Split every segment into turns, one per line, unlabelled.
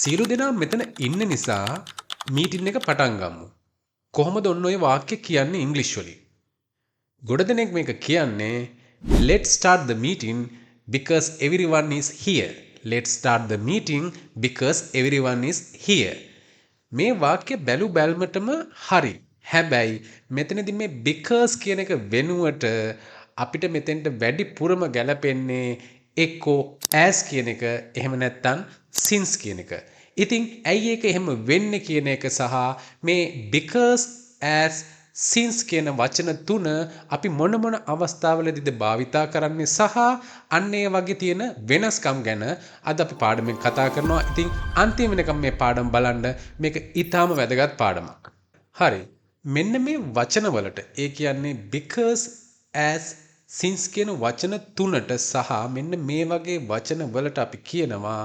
සියලු දෙනා මෙතන ඉන්න නිසා මීටින් එක පටන් ගමු. කොහොමද ඔන්න ඔය වාක්‍ය කියන්නේ ඉංග්‍රීසි වලින්? ගොඩ දෙනෙක් මේක කියන්නේ let's start the meeting because everyone is here. Let's start the meeting because everyone is here. මේ වාක්‍ය බැලු බැල්මටම හරි. හැබැයි මෙතනදී මේ because කියන එක වෙනුවට අපිට මෙතෙන්ට වැඩිපුරම ගැලපෙන්නේ එක්කෝ as කියන එක එහෙම නැත්නම් since කියන එක. ඉතින් ඇයි ඒක එහෙම වෙන්නේ කියන එක සහ මේ because as since කියන වචන තුන අපි මොන මොන අවස්ථාවලදීද භාවිතා කරන්නේ සහ අන්න ඒ වගේ තියෙන වෙනස්කම් ගැන අද අපි පාඩමෙන් කතා කරනවා. ඉතින් අන්තිම වෙනකම් මේ පාඩම බලන්න. මේක ඊටාම වැදගත් පාඩමක්. හරි. මෙන්න මේ වචන වලට ඒ කියන්නේ because as since කියන වචන තුනට සහ මෙන්න මේ වගේ වචන වලට අපි කියනවා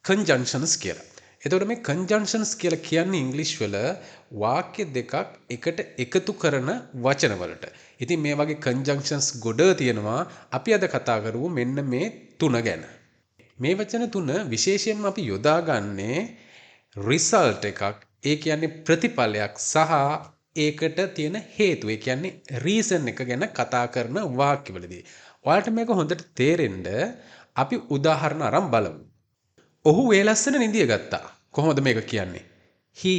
conjunctions කියලා. එතකොට මේ conjunctions කියලා කියන්නේ ඉංග්‍රීසි වල වාක්‍ය දෙකක් එකට එකතු කරන වචන වලට. ඉතින් මේ වගේ conjunctions ගොඩ තියෙනවා. අපි අද කතා කරමු මෙන්න මේ තුන ගැන. මේ වචන තුන විශේෂයෙන්ම අපි යොදාගන්නේ result එකක්. ඒ කියන්නේ ප්‍රතිඵලයක් සහ ඒකට තියෙන හේතුව. ඒ කියන්නේ reason එක ගැන කතා කරන වාක්‍යවලදී. ඔයාලට මේක හොඳට තේරෙන්න අපි උදාහරණ අරන් බලමු. ඔහු වේලස්සන නිදිය ගත්තා. කොහොමද මේක කියන්නේ? He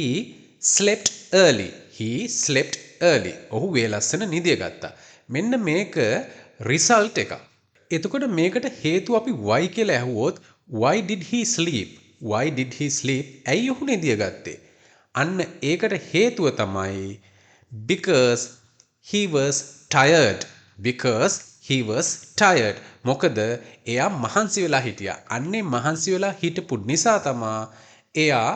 slept early. He slept early. ඔහු වේලස්සන නිදිය ගත්තා. මෙන්න මේක result එකක්. එතකොට මේකට හේතුව අපි why කියලා ඇහුවොත් why did he sleep? Why did he sleep? ඇයි ඔහු නිදිය ගත්තේ? අන්න ඒකට හේතුව තමයි because he was tired. Because he was tired. මොකද එයා මහන්සි වෙලා හිටියා. අන්නේ මහන්සි වෙලා හිටපු නිසා තමා එයා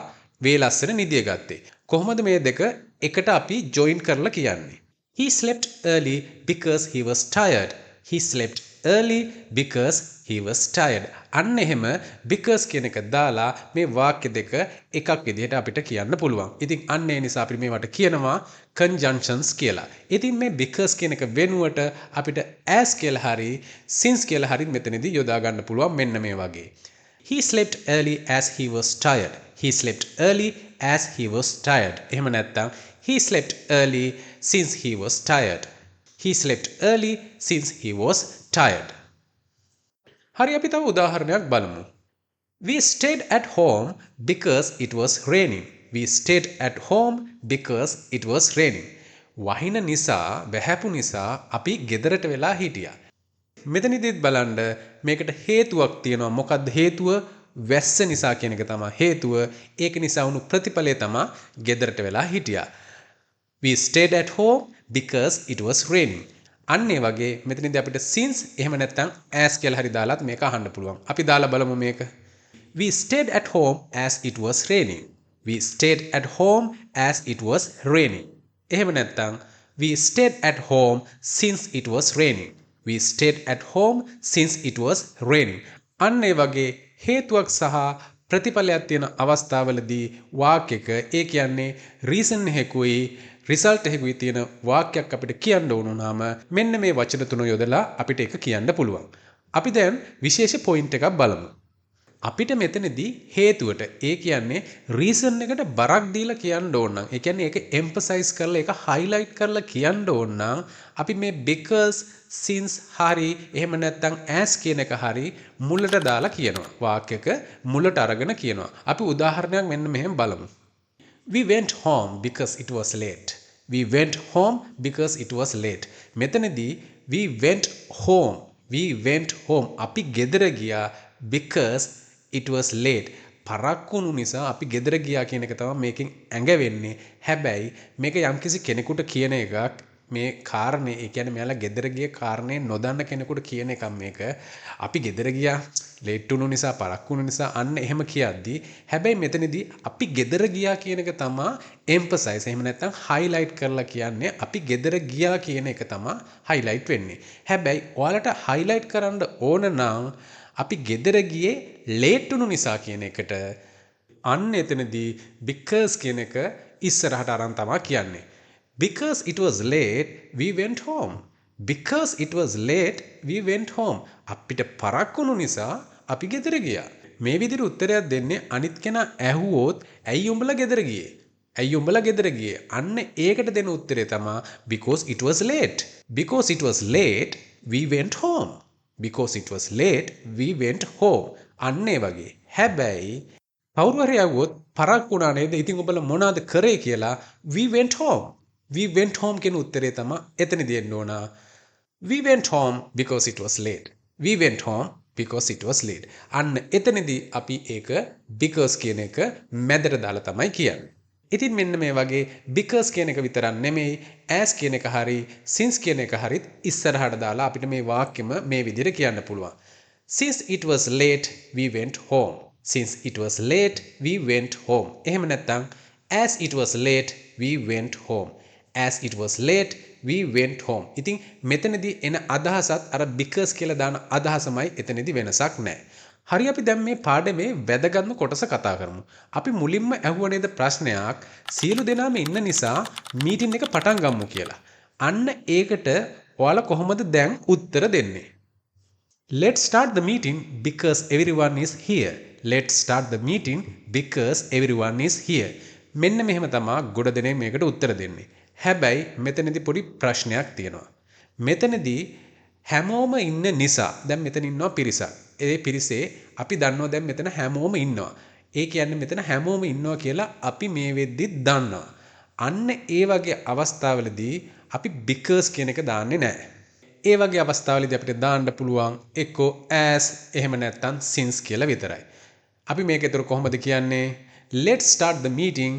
වේලස්සන නිදිය ගත්තේ. කොහොමද මේ දෙක එකට අපි join කරලා කියන්නේ? He slept early because he was tired. He slept early because he was tired. අන්න එහෙම because කියන එක දාලා මේ වාක්‍ය දෙක එකක් විදිහට අපිට කියන්න පුළුවන්. ඉතින් අන්න ඒ නිසා අපි මේවට කියනවා conjunctions කියලා. ඉතින් මේ because කියන එක වෙනුවට අපිට as කියලා හරි since කියලා හරි මෙතනදී යොදා ගන්න පුළුවන් මෙන්න මේ වගේ. He slept early as he was tired. He slept early as he was tired. එහෙම නැත්නම් he slept early since he was tired. He slept early since he was tired. හරි අපි තව උදාහරණයක් බලමු. We stayed at home because it was raining. We stayed at home because it was raining. වහින නිසා වැහැපු නිසා අපි ගෙදරට වෙලා හිටියා. මෙතනදිත් බලන්න මේකට හේතුවක් තියෙනවා. මොකක්ද හේතුව? වැස්ස නිසා කියන එක තමයි හේතුව. ඒක නිසා වුණු ප්‍රතිඵලය තමයි ගෙදරට වෙලා හිටියා. We stayed at home because it was raining. අන්න ඒ වගේ මෙතනදී අපිට since එහෙම නැත්නම් as කියලා හරි දාලාත් මේක අහන්න පුළුවන්. අපි දාලා බලමු මේක. We stayed at home as it was raining. We stayed at home as it was raining. එහෙම නැත්නම් we stayed at home since it was raining. We stayed at home since it was raining. අන්න ඒ වගේ හේතුවක් සහ ප්‍රතිඵලයක් තියෙන අවස්ථාවලදී වාක්‍යක ඒ කියන්නේ reason එකකුයි result එකකුයි තියෙන වාක්‍යයක් අපිට කියන්න ඕන නම් මෙන්න මේ වචන තුන යොදලා අපිට ඒක කියන්න පුළුවන්. අපි දැන් විශේෂ point එකක් බලමු. අපිට මෙතනදී හේතුවට ඒ කියන්නේ reason එකට බරක් දීලා කියන්න ඕන නම් ඒ කියන්නේ ඒක emphasize කරලා ඒක highlight කරලා කියන්න ඕන නම් අපි මේ because since හරි එහෙම නැත්නම් as කියන එක හරි මුලට දාලා කියනවා. වාක්‍යක මුලට අරගෙන කියනවා. අපි උදාහරණයක් මෙන්න මෙහෙම බලමු. We went home because it was late. We went home because it was late. මෙතනදී we went home. We went home. අපි ගෙදර ගියා because it was late. පරක්කුණු නිසා අපි ගෙදර ගියා කියන එක තමයි මේකෙන් ඇඟ වෙන්නේ. හැබැයි මේක යම්කිසි කෙනෙකුට කියන එකක්. මේ කාරණේ ඒ කියන්නේ මෙයාලා ගෙදර ගිය කාරණේ නොදන්න කෙනෙකුට කියන එකක් මේක. අපි ගෙදර ගියා ලේට් වුණු නිසා පරක්කුණු නිසා අන්න එහෙම කියද්දී හැබැයි මෙතනදී අපි ගෙදර ගියා කියන එක තමයි emphasize. එහෙම නැත්නම් highlight කරලා කියන්නේ අපි ගෙදර ගියා කියන එක තමයි highlight වෙන්නේ. හැබැයි ඔයාලට highlight කරන්න ඕන නම් අපි ගෙදර ගියේ ලේට් වුණු නිසා කියන එකට අන්න එතනදී because කියන එක ඉස්සරහට අරන් තමයි කියන්නේ. Because it was late, we went home. Because it was late, we went home. අපිට පරක්කුණු නිසා අපි ගෙදර ගියා. මේ විදිහට උත්තරයක් දෙන්නේ අනිත් කෙනා ඇහුවොත් ඇයි උඹලා ගෙදර ගියේ? ඇයි උඹලා ගෙදර ගියේ? අන්න ඒකට දෙන උත්තරේ තමයි because it was late. Because it was late we went home. Because it was late we went home. අන්න ඒ වගේ. හැබැයි කවුරු හරි ඇහුවොත් පරක් වුණා නේද? ඉතින් ඔබලා මොනවද කරේ කියලා we went home. We went home කියන උත්තරේ තමයි එතනදී දෙන්න ඕන. We went home because it was late. We went home because it was late. අන්න එතනදී අපි ඒක because කියන එක මැදට දාලා තමයි කියන්නේ. ඉතින් මෙන්න මේ වගේ because කියන එක විතරක් නෙමෙයි as කියන එක හරි since කියන එක හරිත් ඉස්සරහට දාලා අපිට මේ වාක්‍යෙම මේ විදිහට කියන්න පුළුවන්. Since it was late we went home. Since it was late we went home. එහෙම නැත්නම් as it was late we went home. As it was late we went home. ඉතින් මෙතනදී එන අදහසත් අර because කියලා දාන අදහසමයි එතනදී වෙනසක් නැහැ. හරි අපි දැන් මේ පාඩමේ වැදගත්ම කොටස කතා කරමු. අපි මුලින්ම අහුව නේද ප්‍රශ්නයක් සියලු දෙනාම ඉන්න නිසා මීටින් එක පටන් ගමු කියලා. අන්න ඒකට ඔයාලා කොහොමද දැන් උත්තර දෙන්නේ? Let's start the meeting because everyone is here. Let's start the meeting because everyone is here. මෙන්න මෙහෙම තමයි ගොඩ දෙනෙක් මේකට උත්තර දෙන්නේ. හැබැයි මෙතනදී පොඩි ප්‍රශ්නයක් තියෙනවා. මෙතනදී හැමෝම ඉන්න නිසා දැන් මෙතන ඉන්නවා පිරිසක්. ඒ පිරිසේ අපි දන්නවා දැන් මෙතන හැමෝම ඉන්නවා. ඒ කියන්නේ මෙතන හැමෝම ඉන්නවා කියලා අපි මේ වෙද්දි දන්නවා. අන්න ඒ වගේ අවස්ථාවලදී අපි because කියන එක දාන්නේ නැහැ. ඒ වගේ අවස්ථාවලදී අපිට දාන්න පුළුවන් එක්කෝ as එහෙම නැත්නම් since කියලා විතරයි. අපි මේක ඒතර කොහොමද කියන්නේ? Let's start the meeting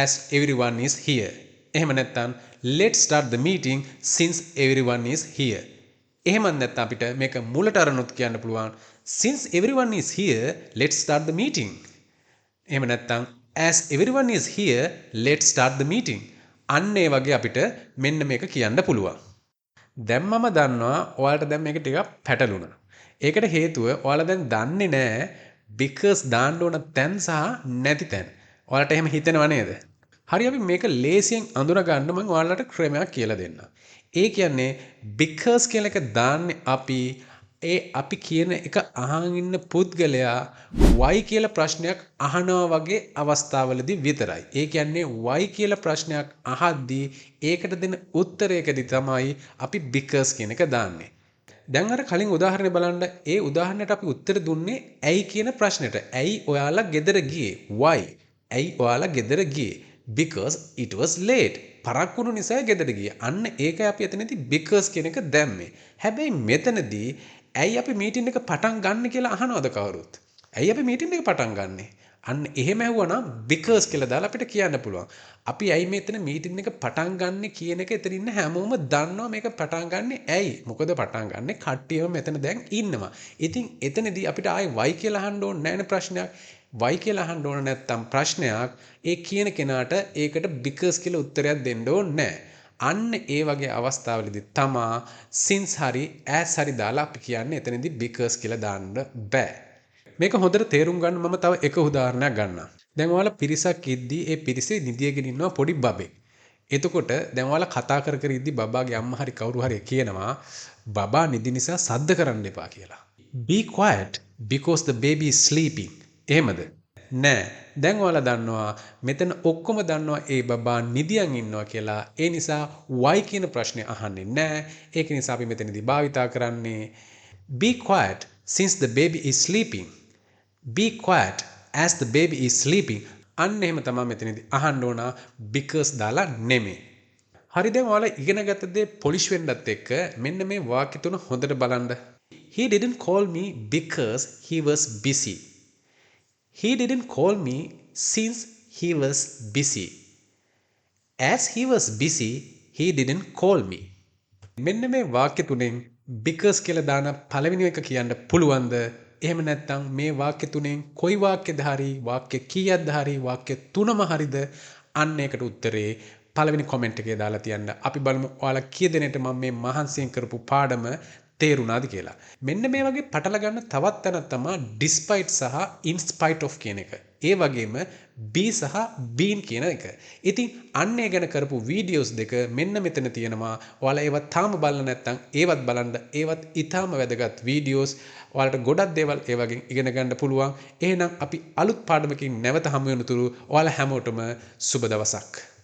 as everyone is here. එහෙම නැත්නම් let's start the meeting since everyone is here. එහෙම නැත්නම් අපිට මේක මුලට අරනොත් කියන්න පුළුවන් since everyone is here let's start the meeting. එහෙම නැත්නම් as everyone is here let's start the meeting. අන්න ඒ වගේ අපිට මෙන්න මේක කියන්න පුළුවන්. දැන් මම දන්නවා ඔයාලට දැන් මේක ටිකක් පැටලුණා. ඒකට හේතුව ඔයාලා දැන් දන්නේ නැහැ because දාන්න ඕන තැන් සහ නැති තැන්. ඔයාලට එහෙම හිතෙනව නේද? හරි අපි මේක ලේසියෙන් අඳුර ගන්න මම ඔයාලට ක්‍රමයක් කියලා දෙන්නම්. ඒ කියන්නේ because කියලා එක දාන්නේ අපි කියන එක අහන් ඉන්න පුද්ගලයා why කියලා ප්‍රශ්නයක් අහනවා වගේ අවස්ථාවලදී විතරයි. ඒ කියන්නේ why කියලා ප්‍රශ්නයක් අහද්දී ඒකට දෙන උත්තරයකදී තමයි අපි because කියන එක දාන්නේ. දැන් අර කලින් උදාහරණය බලන්න. ඒ උදාහරණයට අපි උත්තර දුන්නේ ඇයි කියන ප්‍රශ්නෙට. ඇයි ඔයාලා ගෙදර ගියේ? why? ඇයි ඔයාලා ගෙදර ගියේ? because it was late. පරක් වුණු නිසා ගෙදර ගියේ. අන්න ඒකයි අපි එතනදී because කියන එක දැම්මේ. හැබැයි මෙතනදී ඇයි අපි මීටින් එක පටන් ගන්න කියලා අහනවද කවුරුත්? ඇයි අපි මීටින් එක පටන් ගන්නෙ? අන්න එහෙම ඇහුවනම් because කියලා දාලා අපිට කියන්න පුළුවන්. අපි ඇයි මෙතන මීටින් එක පටන් ගන්නෙ කියන එක එතන ඉන්න හැමෝම දන්නවා මේක පටන් ගන්නෙ ඇයි? මොකද පටන් ගන්නෙ කට්ටියම මෙතන දැන් ඉන්නවා. ඉතින් එතනදී අපිට ආයි why කියලා අහන්න ඕනේ නැහැ නේ ප්‍රශ්නයක්. why කියලා අහන්න ඕන නැත්තම් ප්‍රශ්නයක් ඒ කියන කෙනාට ඒකට because කියලා උත්තරයක් දෙන්න ඕනේ නැහැ. අන්න ඒ වගේ අවස්ථාවලදී තමා since හරි as හරි දාලා අපි කියන්නේ එතනදී because කියලා දාන්න බෑ. මේක හොඳට තේරුම් ගන්න මම තව එක උදාහරණයක් ගන්නම්. දැන් ඔයාලා පිරිසක් ඉද්දී ඒ පිරිසේ නිදියගෙන ඉන්නවා පොඩි බබෙක්. එතකොට දැන් ඔයාලා කතා කර කර ඉද්දී බබාගේ අම්මා හරි කවුරු හරි කියනවා බබා නිදි නිසා සද්ද කරන්න එපා කියලා. Be quiet because the baby is sleeping. එහෙමද? නෑ. දැන් ඔයාලා දන්නවා මෙතන ඔක්කොම දන්නවා ඒ බබා නිදියන් ඉන්නවා කියලා. ඒ නිසා why කියන ප්‍රශ්නේ අහන්නේ නෑ. ඒක නිසා අපි මෙතනදී භාවිතා කරන්නේ be quiet since the baby is sleeping. Be quiet as the baby is sleeping. අන්න එහෙම තමයි මෙතනදී අහන්න ඕන because දාලා නෙමෙයි. හරි දැන් ඔයාලා ඉගෙන ගත්ත දේ පොලිෂ් වෙන්නත් එක්ක මෙන්න මේ වාක්‍ය තුන හොඳට බලන්න. He didn't call me because he was busy. He didn't call me since he was busy. As he was busy, he didn't call me. මෙන්න මේ වාක්‍ය තුනෙන් because කියලා දාන පළවෙනි එක කියන්න පුළුවන්ද? එහෙම නැත්නම් මේ වාක්‍ය තුනෙන් කොයි වාක්‍යද හරි වාක්‍ය කීයක්ද හරි වාක්‍ය තුනම හරිද? අන්න ඒකට උත්තරේ පළවෙනි කමෙන්ට් එකේ දාලා තියන්න. අපි බලමු ඔයාලා කී දෙනෙක්ට මම මේ මහන්සියෙන් කරපු පාඩම තේරුණාද කියලා. මෙන්න මේ වගේ පටල ගන්න තවත් තැනක් තමයි despite සහ in spite of කියන එක. ඒ වගේම B සහ bean කියන එක. ඉතින් අන්න ඒ ගැන කරපු වීඩියෝස් දෙක මෙන්න මෙතන තියෙනවා. ඔයාලා ඒවත් තාම බලලා නැත්නම් ඒවත් බලන්න. ඒවත් ඊටාම වැදගත් වීඩියෝස්. ඔයාලට ගොඩක් දේවල් ඒ වගේ ඉගෙන ගන්න පුළුවන්. එහෙනම් අපි අලුත් පාඩමකින් නැවත හමු වෙනතුරු ඔයාලා හැමෝටම සුබ දවසක්.